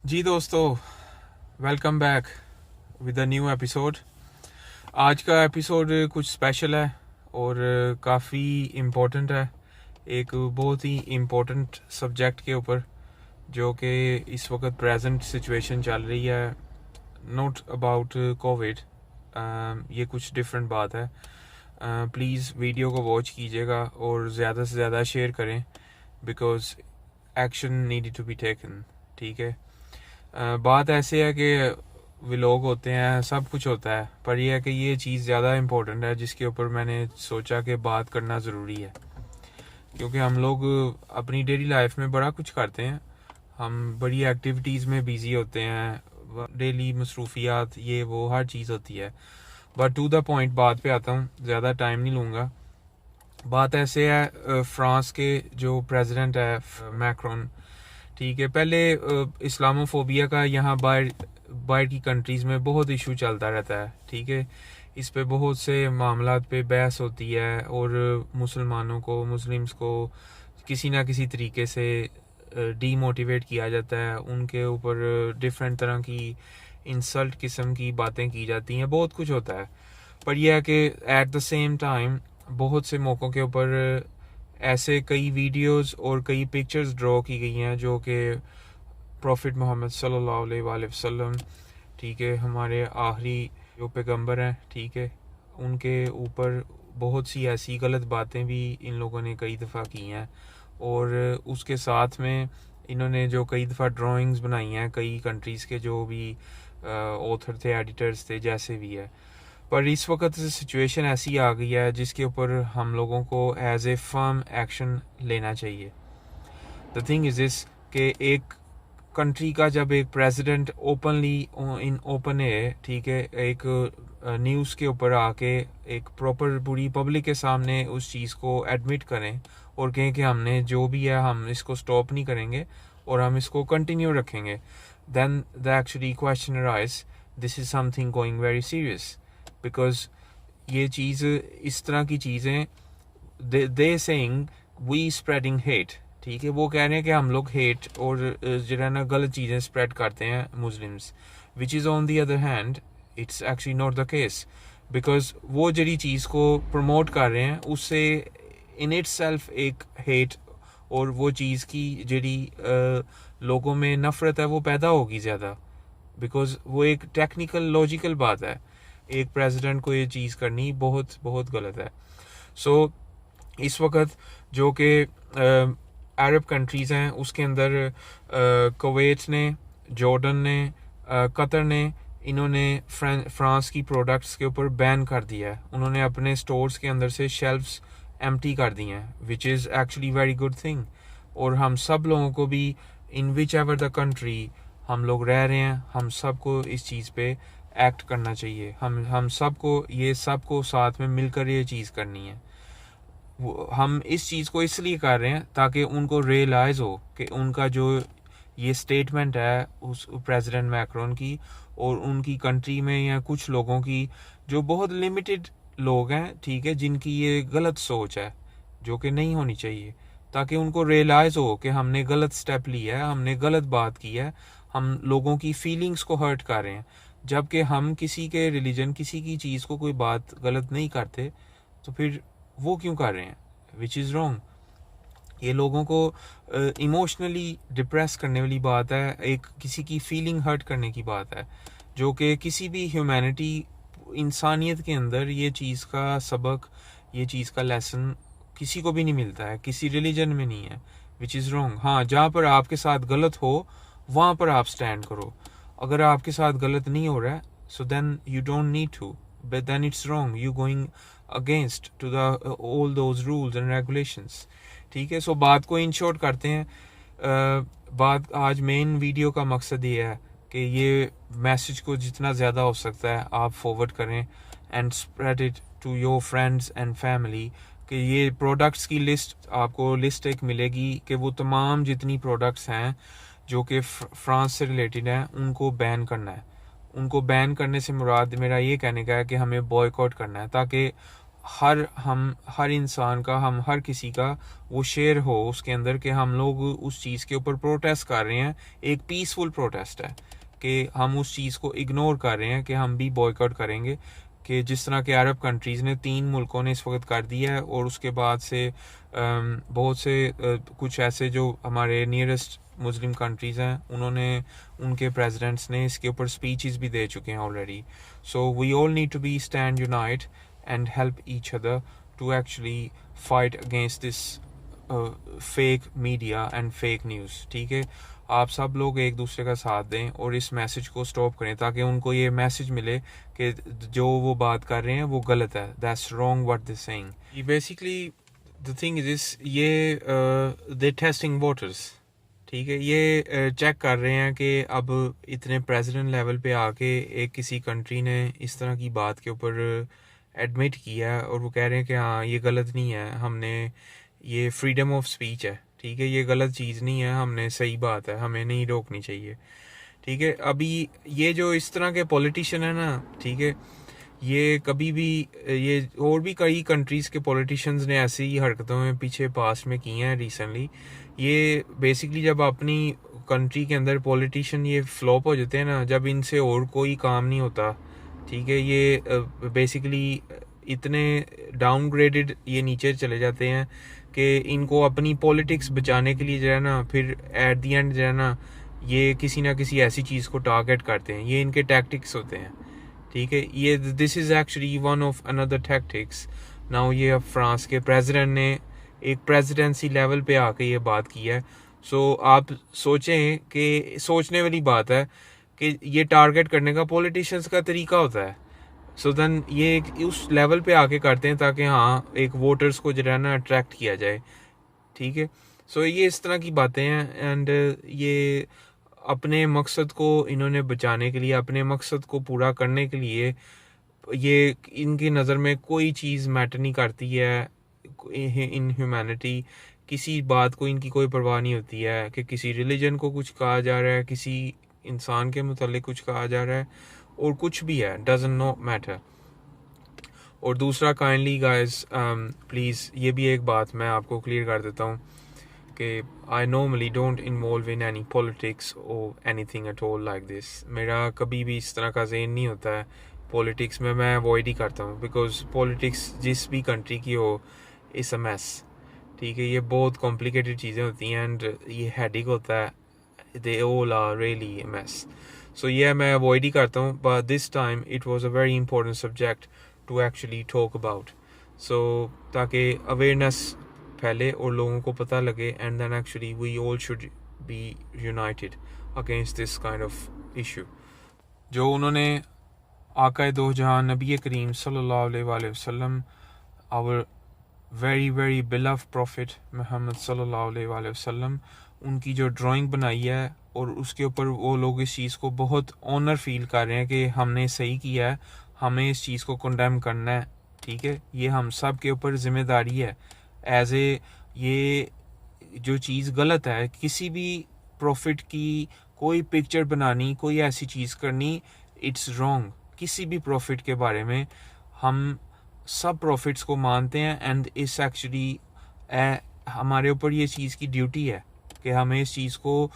जी दोस्तों, welcome back with a new episode. आज का एपिसोड कुछ स्पेशल है और काफ़ी इम्पोर्टेंट है। एक बहुत ही इम्पोर्टेंट सब्जेक्ट के ऊपर जो कि इस वक्त प्रेजेंट सिचुएशन चल रही है, नॉट अबाउट कोविड। ये कुछ डिफरेंट बात है। प्लीज़ वीडियो को वॉच कीजिएगा और ज़्यादा से ज़्यादा शेयर करें because action need to be taken. ठीक है। बात ऐसे है कि व्लॉग होते हैं, सब कुछ होता है, पर यह है कि ये चीज़ ज़्यादा इम्पोर्टेंट है जिसके ऊपर मैंने सोचा कि बात करना ज़रूरी है। क्योंकि हम लोग अपनी डेली लाइफ में बड़ा कुछ करते हैं, हम बड़ी एक्टिविटीज़ में बिज़ी होते हैं, डेली मसरूफियात ये वो हर चीज़ होती है। बट टू द पॉइंट बात पे आता हूँ, ज़्यादा टाइम नहीं लूँगा। बात ऐसे है, फ्रांस के जो प्रेसिडेंट है मैक्रोन, ठीक है, पहले इस्लामोफोबिया का यहाँ बाहर बाहर की कंट्रीज़ में बहुत इशू चलता रहता है। ठीक है, इस पे बहुत से मामलात पे बहस होती है और मुस्लिम्स को किसी ना किसी तरीके से डीमोटिवेट किया जाता है, उनके ऊपर डिफरेंट तरह की इंसल्ट किस्म की बातें की जाती हैं, बहुत कुछ होता है। पर यह है कि एट द सेम टाइम बहुत से मौक़ों के ऊपर ऐसे कई वीडियोस और कई पिक्चर्स ड्रॉ की गई हैं जो कि प्रॉफिट मोहम्मद सल्लल्लाहु अलैहि वसल्लम, ठीक है, हमारे आखिरी जो पैगंबर हैं, ठीक है, उनके ऊपर बहुत सी ऐसी गलत बातें भी इन लोगों ने कई दफ़ा की हैं। और उसके साथ में इन्होंने जो कई दफ़ा ड्राइंग्स बनाई हैं कई कंट्रीज़ के जो भी ऑथर थे, एडिटर्स थे, जैसे भी है। पर इस वक्त सिचुएशन ऐसी आ गई है जिसके ऊपर हम लोगों को एज ए फर्म एक्शन लेना चाहिए। द थिंग इज दिस कि एक कंट्री का जब एक प्रेसिडेंट ओपनली इन ओपन है, ठीक है, एक न्यूज़ के ऊपर आके एक प्रॉपर पूरी पब्लिक के सामने उस चीज़ को एडमिट करें और कहें कि हमने जो भी है हम इसको स्टॉप नहीं करेंगे और हम इसको कंटिन्यू रखेंगे, then the actually question arise, this is something going very serious. Because ये चीज़ इस तरह की चीज़ें they saying we spreading hate, ठीक है, वो कह रहे हैं कि हम लोग हेट और जो है ना गलत चीज़ें स्प्रेड करते हैं Muslims, which is on the other hand it's actually not the case. Because वो जड़ी चीज़ को प्रमोट कर रहे हैं उससे इन इट सेल्फ एक हेट और वो चीज़ की जड़ी लोगों में नफ़रत है वो पैदा होगी ज़्यादा। बिकॉज वो एक टेक्निकल लॉजिकल बात है, एक प्रेसिडेंट को ये चीज़ करनी बहुत बहुत गलत है। सो इस वक्त जो कि अरब कंट्रीज़ हैं उसके अंदर कुवैत ने, जॉर्डन ने, कतर ने, इन्होंने फ्रांस की प्रोडक्ट्स के ऊपर बैन कर दिया है। उन्होंने अपने स्टोर्स के अंदर से शेल्फ्स एम्प्टी कर दी हैं, which is actually very good thing. और हम सब लोगों को भी इन विच एवर द कंट्री हम लोग रह रहे हैं, हम सबको इस चीज़ पे एक्ट करना चाहिए। हम सबको साथ में मिलकर ये चीज़ करनी है। हम इस चीज़ को इसलिए कर रहे हैं ताकि उनको रियलाइज़ हो कि उनका जो ये स्टेटमेंट है उस प्रेसिडेंट मैक्रोन की और उनकी कंट्री में या कुछ लोगों की जो बहुत लिमिटेड लोग हैं, ठीक है, जिनकी ये गलत सोच है जो कि नहीं होनी चाहिए, ताकि उनको रियलाइज़ हो कि हमने गलत स्टेप लिया है, हमने गलत बात की है, हम लोगों की फीलिंग्स को हर्ट कर रहे हैं। जबकि हम किसी के रिलीजन किसी की चीज़ को कोई बात गलत नहीं करते तो फिर वो क्यों कर रहे हैं, विच इज़ रॉन्ग। ये लोगों को इमोशनली डिप्रेस करने वाली बात है, एक किसी की फीलिंग हर्ट करने की बात है, जो कि किसी भी ह्यूमैनिटी इंसानियत के अंदर ये चीज़ का सबक, ये चीज़ का लेसन किसी को भी नहीं मिलता है, किसी रिलीजन में नहीं है, विच इज़ रॉन्ग। हाँ, जहाँ पर आपके साथ गलत हो वहाँ पर आप स्टैंड करो। अगर आपके साथ गलत नहीं हो रहा है so then you don't need to, but then it's wrong, you going against to the all those rules and regulations. ठीक है, सो बात को इन शॉर्ट करते हैं। बात आज मेन वीडियो का मकसद ये है कि ये मैसेज को जितना ज़्यादा हो सकता है आप फॉरवर्ड करें and spread it to your friends and family, कि ये प्रोडक्ट्स की आपको लिस्ट एक मिलेगी कि वो तमाम जितनी प्रोडक्ट्स हैं जो कि फ्रांस से रिलेटेड हैं उनको बैन करना है। उनको बैन करने से मुराद मेरा ये कहने का है कि हमें बॉयकॉट करना है, ताकि हर इंसान का, हम हर किसी का वो शेयर हो उसके अंदर कि हम लोग उस चीज़ के ऊपर प्रोटेस्ट कर रहे हैं। एक पीसफुल प्रोटेस्ट है कि हम उस चीज़ को इग्नोर कर रहे हैं कि हम भी बॉयकॉट करेंगे, कि जिस तरह के अरब कंट्रीज़ ने 3 मुल्कों ने इस वक्त कर दिया है। और उसके बाद से बहुत से कुछ ऐसे जो हमारे नियरेस्ट मुस्लिम कंट्रीज़ हैं, उन्होंने, उनके प्रेसिडेंट्स ने इसके ऊपर स्पीचेस भी दे चुके हैं already. So we all need to be stand unite and help each other to actually fight against this fake media and fake news। ठीक है, आप सब लोग एक दूसरे का साथ दें और इस मैसेज को स्टॉप करें ताकि उनको ये मैसेज मिले कि जो वो बात कर रहे हैं वो गलत है, that's wrong what they saying. Basically the thing is this, ये दे टेस्टिंग वोटर्स। ठीक है, ये चेक कर रहे हैं कि अब इतने प्रेसिडेंट लेवल पे आके एक किसी कंट्री ने इस तरह की बात के ऊपर एडमिट किया है और वो कह रहे हैं कि हाँ ये गलत नहीं है, हमने, ये फ्रीडम ऑफ स्पीच है। ठीक है, ये गलत चीज़ नहीं है, हमने, सही बात है, हमें नहीं रोकनी चाहिए। ठीक है, अभी ये जो इस तरह के पॉलिटिशियन है ना, ठीक है, ये कभी भी, ये और भी कई कंट्रीज़ के पॉलिटिशियंस ने ऐसी ही हरकतों में पीछे पास्ट में की हैं रिसेंटली। ये बेसिकली जब अपनी कंट्री के अंदर पॉलिटिशियन ये फ्लॉप हो जाते हैं ना, जब इनसे और कोई काम नहीं होता, ठीक है, ये बेसिकली इतने डाउनग्रेडेड ये नीचे चले जाते हैं कि इनको अपनी पॉलिटिक्स बचाने के लिए जो है ना, फिर एट दी एंड जो है ना, ये किसी ना किसी ऐसी चीज़ को टारगेट करते हैं। ये इनके टैक्टिक्स होते हैं। ठीक है, ये this is actually one of another tactics. Now ये अब फ्रांस के प्रेसिडेंट ने एक प्रेसिडेंसी लेवल पे आके ये बात की है। सो आप सोचें कि सोचने वाली बात है कि ये टारगेट करने का पॉलिटिशियंस का तरीका होता है। सो देन ये उस लेवल पे आके करते हैं ताकि हाँ एक वोटर्स को जो है ना अट्रैक्ट किया जाए। ठीक है, सो ये इस तरह की बातें हैं। एंड ये अपने मकसद को इन्होंने बचाने के लिए, अपने मकसद को पूरा करने के लिए, ये इनकी नज़र में कोई चीज़ मैटर नहीं करती है इन ह्यूमैनिटी। किसी बात को इनकी कोई परवाह नहीं होती है कि किसी रिलीजन को कुछ कहा जा रहा है, किसी इंसान के मुतालिक कुछ कहा जा रहा है, और कुछ भी है, डजंट नो मैटर। और दूसरा, काइंडली गाइस प्लीज़ ये भी एक बात मैं आपको क्लियर कर देता हूँ कि I normally don't involve in any politics और anything at all like this. मेरा कभी भी इस तरह का ज़हन नहीं होता है पॉलिटिक्स में, मैं अवॉइड ही करता हूँ, बिकॉज पॉलिटिक्स जिस भी कंट्री की हो इट्स अ मैस। ठीक है, ये बहुत कॉम्प्लिकेटेड चीज़ें होती हैं एंड ये हेडेक होता है, they all are really a mess. So ये मैं अवॉइड ही करता हूँ, but this time it was a very important subject to actually talk about. So ताकि अवेयरनेस फैले और लोगों को पता लगे, and then actually we all should be united against this kind of issue. जो उन्होंने आका दो जहां नबी करीम सल्लल्लाहु अलैहि वसल्लम, our very very beloved prophet Muhammad सल्लल्लाहु अलैहि वसल्लम, उनकी जो ड्राइंग बनाई है और उसके ऊपर वो लोग इस चीज़ को बहुत ऑनर फील कर रहे हैं कि हमने सही किया है, हमें इस चीज़ को कंडेम करना है। ठीक है, ये हम सब के ऊपर जिम्मेदारी है एज ए, ये जो चीज़ गलत है, किसी भी प्रॉफिट की कोई पिक्चर बनानी, कोई ऐसी चीज़ करनी, इट्स रॉन्ग। किसी भी प्रॉफिट के बारे में हम सब प्रॉफिट्स को मानते हैं एंड इस एक्चुअली हमारे ऊपर ये चीज़ की ड्यूटी है कि हमें इस चीज़ को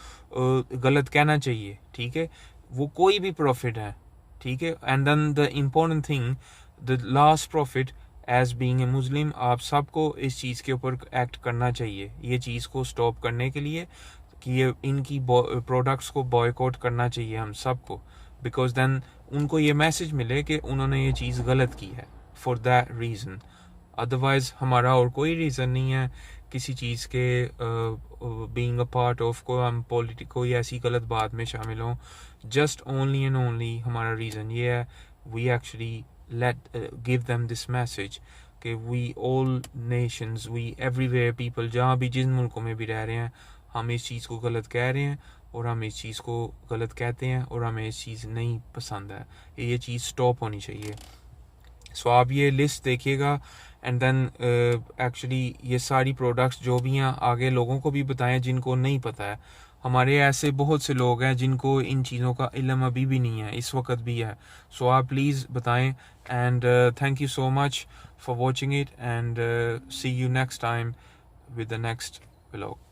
गलत कहना चाहिए। ठीक है, वो कोई भी प्रॉफिट है। ठीक है, and then the important thing, the last prophet, as being a Muslim, आप सबको इस चीज़ के ऊपर एक्ट करना चाहिए ये चीज़ को स्टॉप करने के लिए, कि ये इनकी प्रोडक्ट्स को बॉयकॉट करना चाहिए हम सबको, बिकॉज देन उनको ये मैसेज मिले कि उन्होंने ये चीज़ गलत की है, फॉर दैट रीज़न। अदरवाइज हमारा और कोई रीज़न नहीं है किसी चीज़ के बीइंग अ पार्ट ऑफ को हम कोई ऐसी गलत बात में शामिल हों। जस्ट ओनली एंड ओनली हमारा रीज़न ये है, we actually give them this message कि we all nations, we everywhere people, जहाँ भी जिन मुल्कों में भी रह रहे हैं, हम इस चीज़ को गलत कह रहे हैं और हम इस चीज़ को गलत कहते हैं और हमें इस चीज़ नहीं पसंद है, ये चीज़ स्टॉप होनी चाहिए। सो आप ये लिस्ट देखिएगा एंड देन एक्चुअली ये सारी प्रोडक्ट्स जो भी हैं आगे लोगों को भी बताएं जिनको नहीं पता है। हमारे ऐसे बहुत से लोग हैं जिनको इन चीज़ों का इल्म अभी भी नहीं है, इस वक्त भी है. सो आप प्लीज़ बताएं. And thank you so much for watching it, and see you next time with the next vlog.